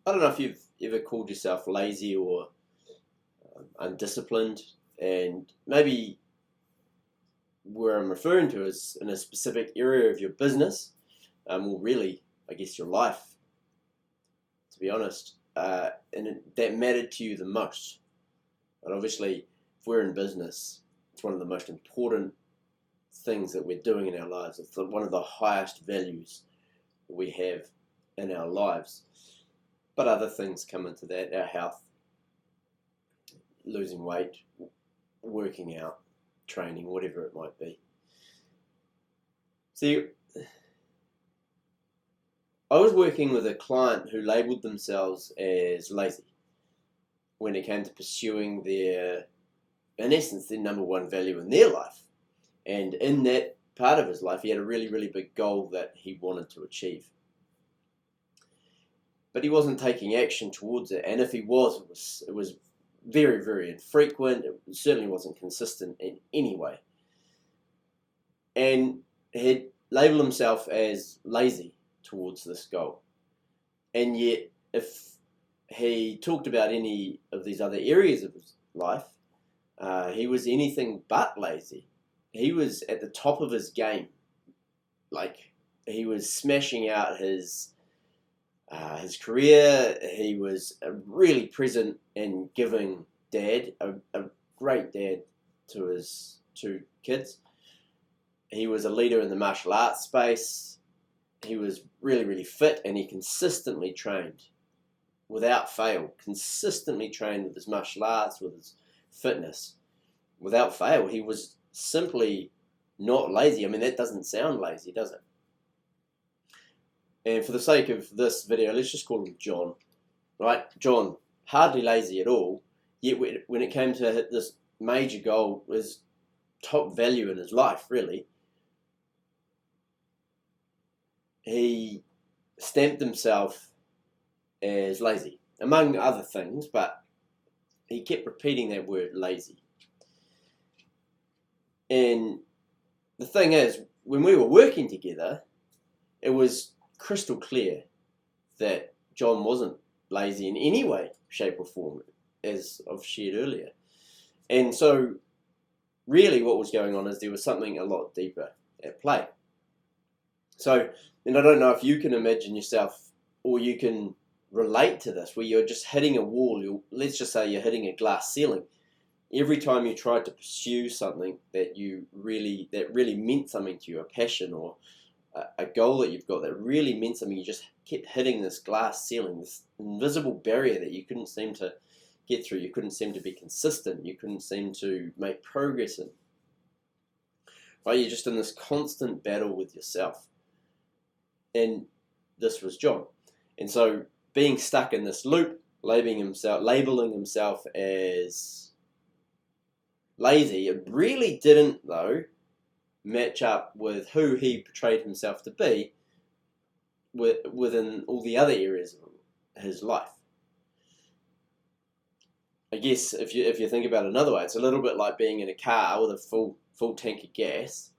I don't know if you've ever called yourself lazy or undisciplined, and maybe where I'm referring to is in a specific area of your business, or really, I guess, your life, to be honest, that mattered to you the most. And obviously, if we're in business, it's one of the most important things that we're doing in our lives. It's one of the highest values we have in our lives. But other things come into that: our health, losing weight, working out, training, whatever it might be. See, I was working with a client who labelled themselves as lazy when it came to pursuing in essence, their number one value in their life. And in that part of his life, he had a really, really big goal that he wanted to achieve. But he wasn't taking action towards it. And if he was, it was very, very infrequent. It certainly wasn't consistent in any way. And he'd labelled himself as lazy towards this goal. And yet, if he talked about any of these other areas of his life, he was anything but lazy. He was at the top of his game. Like, he was smashing out his career. He was a really present and giving dad, a great dad to his two kids. He was a leader in the martial arts space. He was really, really fit, and he consistently trained without fail, consistently trained with his martial arts, with his fitness, without fail. He was simply not lazy. I mean, that doesn't sound lazy, does it? And for the sake of this video, let's just call him John, right? John, hardly lazy at all, yet when it came to hit this major goal, his top value in his life, really, he stamped himself as lazy, among other things, but he kept repeating that word, lazy. And the thing is, when we were working together, it was crystal clear that John wasn't lazy in any way, shape or form, as I've shared earlier. And so really what was going on is there was something a lot deeper at play. So, and I don't know if you can imagine yourself or you can relate to this, where you're just hitting a wall. Let's just say you're hitting a glass ceiling. Every time you tried to pursue something that really meant something to you, a passion or a goal that you've got that really meant something, you just kept hitting this glass ceiling, this invisible barrier that you couldn't seem to get through. You couldn't seem to be consistent. You couldn't seem to make progress in. Right? You're just in this constant battle with yourself. And this was John. And so being stuck in this loop, labeling himself as lazy, it really didn't, though, match up with who he portrayed himself to be within all the other areas of his life. I guess if you think about it another way, it's a little bit like being in a car with a full tank of gas,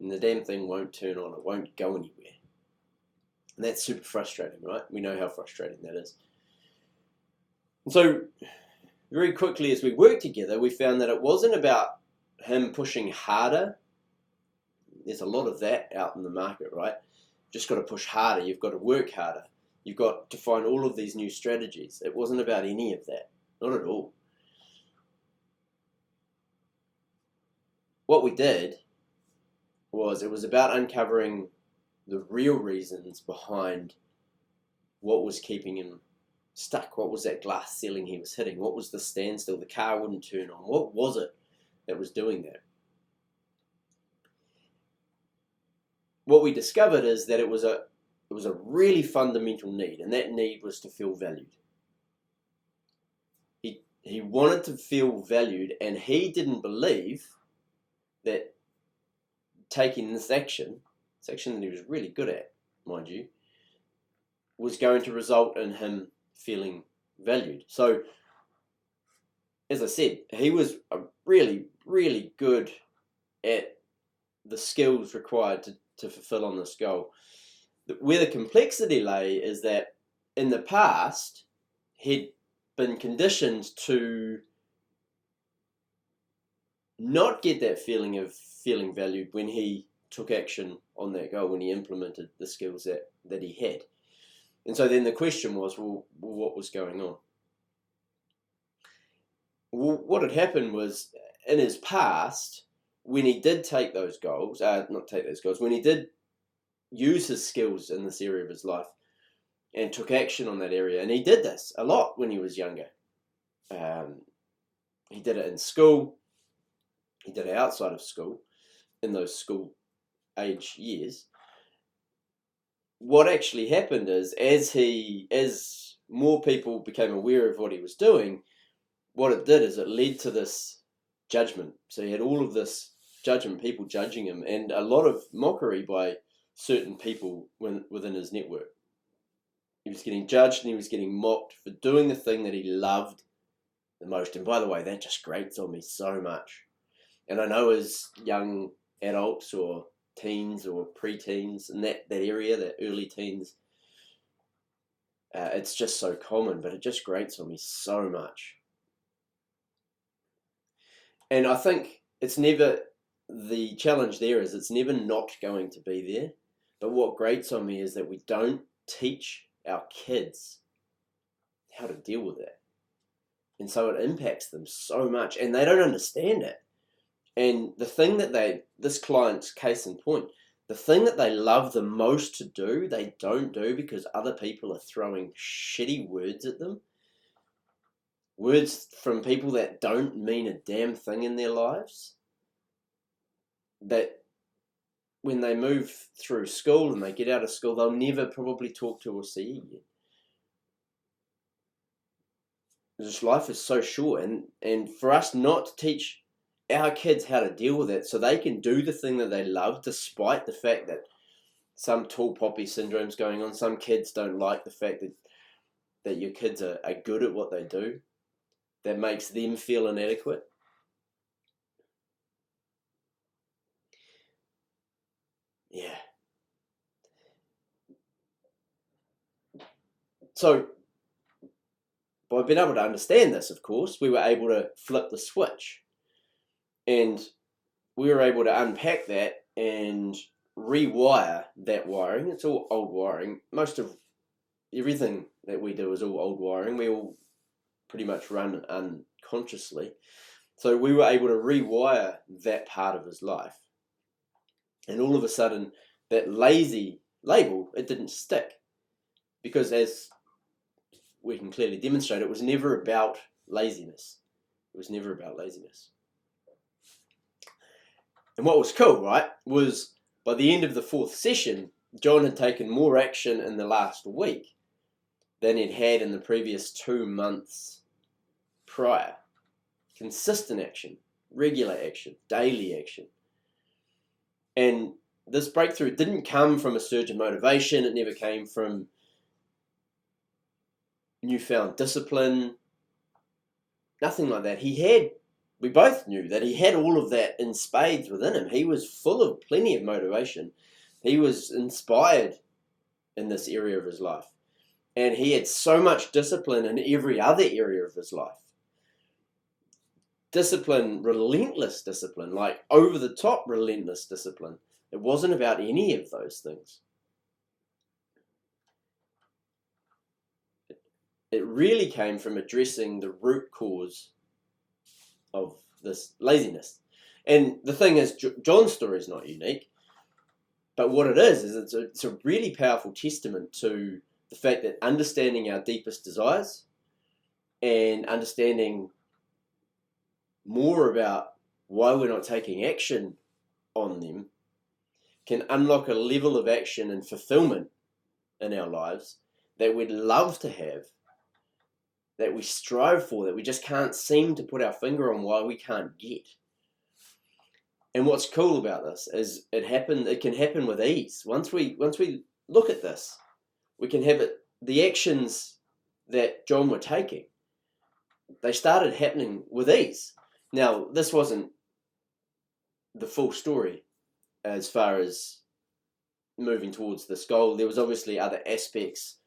and the damn thing won't turn on, it won't go anywhere. And that's super frustrating, right? We know how frustrating that is. And so very quickly as we worked together, we found that it wasn't about him pushing harder. There's a lot of that out in the market, right? Just got to push harder. You've got to work harder. You've got to find all of these new strategies. It wasn't about any of that. Not at all. What we did was it was about uncovering the real reasons behind what was keeping him stuck. What was that glass ceiling he was hitting? What was the standstill? The car wouldn't turn on. What was it that was doing that? What we discovered is that it was a really fundamental need, and that need was to feel valued. He wanted to feel valued, and he didn't believe that taking this action that he was really good at, mind you, was going to result in him feeling valued. So, as I said, he was really, really good at the skills required to fulfill on this goal. Where the complexity lay is that in the past, he'd been conditioned to not get that feeling of feeling valued when he took action on that goal, when he implemented the skills that he had. And so then the question was, well, what was going on? Well, what had happened was, in his past, when he did take those goals, when he did use his skills in this area of his life and took action on that area, and he did this a lot when he was younger. He did it in school, he did it outside of school, in those school age years. What actually happened is, as more people became aware of what he was doing, what it did is it led to this judgment. So he had all of this judgment, people judging him, and a lot of mockery by certain people within his network. He was getting judged and he was getting mocked for doing the thing that he loved the most. And by the way, that just grates on me so much. And I know as young adults or teens or pre-teens in that area, that early teens, it's just so common, but it just grates on me so much. And I think the challenge there is it's never not going to be there. But what grates on me is that we don't teach our kids how to deal with it. And so it impacts them so much, and they don't understand it. And the thing that this client's case in point, the thing that they love the most to do, they don't do because other people are throwing shitty words at them. Words from people that don't mean a damn thing in their lives. That when they move through school and they get out of school, they'll never probably talk to or see again. Just life is so short, and for us not to teach our kids how to deal with it so they can do the thing that they love, despite the fact that some tall poppy syndrome's going on. Some kids don't like the fact that your kids are good at what they do. That makes them feel inadequate. Yeah. So, by being able to understand this, of course, we were able to flip the switch. And we were able to unpack that and rewire that wiring. It's all old wiring. Most of everything that we do is all old wiring. We all pretty much run unconsciously. So we were able to rewire that part of his life. And all of a sudden, that lazy label, it didn't stick. Because as we can clearly demonstrate, it was never about laziness. It was never about laziness. And what was cool, right, was by the end of the 4th session, John had taken more action in the last week than he'd had in the previous 2 months prior. Consistent action, regular action, daily action. And this breakthrough didn't come from a surge of motivation. It never came from newfound discipline. Nothing like that. We both knew that he had all of that in spades within him. He was full of plenty of motivation. He was inspired in this area of his life. And he had so much discipline in every other area of his life. Discipline, relentless discipline, like over-the-top relentless discipline. It wasn't about any of those things. It really came from addressing the root cause of this laziness. And the thing is, John's story is not unique, but what it is it's a really powerful testament to the fact that understanding our deepest desires and understanding more about why we're not taking action on them can unlock a level of action and fulfillment in our lives that we'd love to have, that we strive for, that we just can't seem to put our finger on why we can't get. And what's cool about this is it can happen with ease. Once we look at this, we can have it, the actions that John were taking, they started happening with ease. Now, this wasn't the full story as far as moving towards this goal. There was obviously other aspects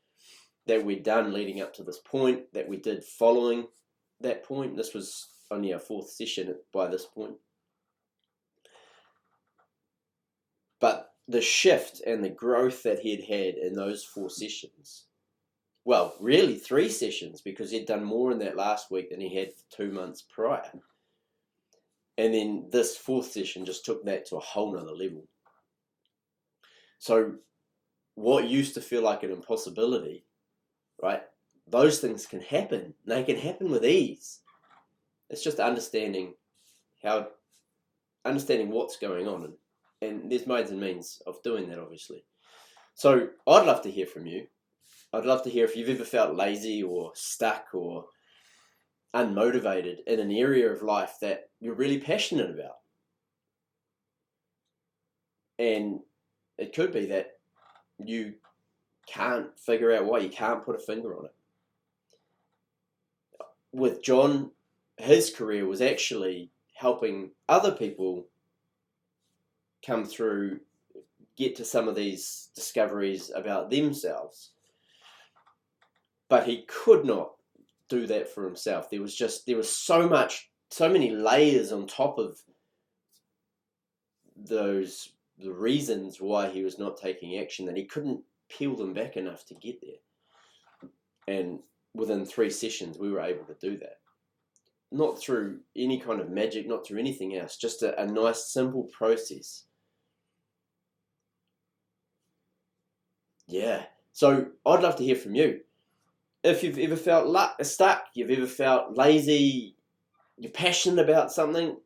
that we'd done leading up to this point, that we did following that point. This was only our 4th session by this point. But the shift and the growth that he'd had in those 4 sessions, well, really 3 sessions, because he'd done more in that last week than he had for 2 months prior. And then this 4th session just took that to a whole nother level. So what used to feel like an impossibility, right? Those things can happen. They can happen with ease. It's just understanding what's going on. And there's ways and means of doing that, obviously. So I'd love to hear from you. I'd love to hear if you've ever felt lazy or stuck or unmotivated in an area of life that you're really passionate about. And it could be that you can't figure out why, you can't put a finger on it. With John, his career was actually helping other people come through, get to some of these discoveries about themselves. But he could not do that for himself. There was so many layers on top of the reasons why he was not taking action that he couldn't peel them back enough to get there. And within 3 sessions, we were able to do that. Not through any kind of magic, not through anything else, just a nice, simple process. Yeah. So I'd love to hear from you. If you've ever felt stuck, you've ever felt lazy, you're passionate about something,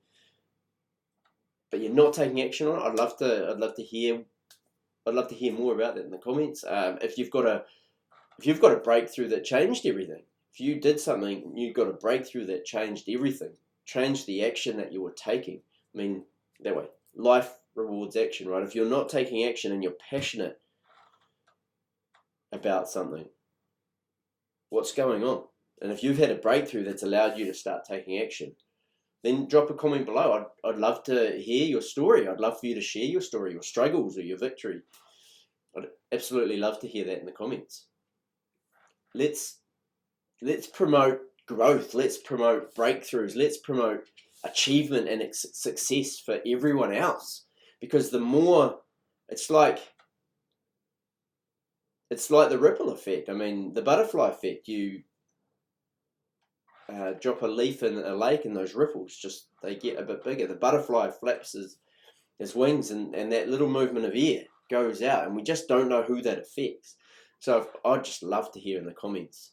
but you're not taking action on it, I'd love to hear more about that in the comments. If you've got a breakthrough that changed everything, if you did something, you got a breakthrough that changed everything, changed the action that you were taking. I mean, that way, life rewards action, right? If you're not taking action and you're passionate about something, what's going on? And if you've had a breakthrough that's allowed you to start taking action, then drop a comment below. I'd love to hear your story. I'd love for you to share your story, your struggles, or your victory. I'd absolutely love to hear that in the comments. Let's promote growth. Let's promote breakthroughs. Let's promote achievement and success for everyone else. Because the more, it's like the ripple effect. I mean, the butterfly effect. You drop a leaf in a lake and those ripples, they get a bit bigger. The butterfly flaps his wings and that little movement of air goes out, and we just don't know who that affects. So I'd just love to hear in the comments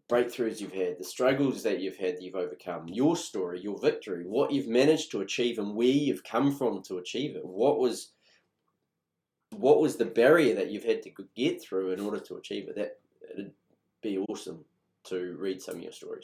breakthroughs you've had, the struggles that you've had that you've overcome, your story, your victory, what you've managed to achieve and where you've come from to achieve it. What was the barrier that you've had to get through in order to achieve it? It'd be awesome to read some of your stories.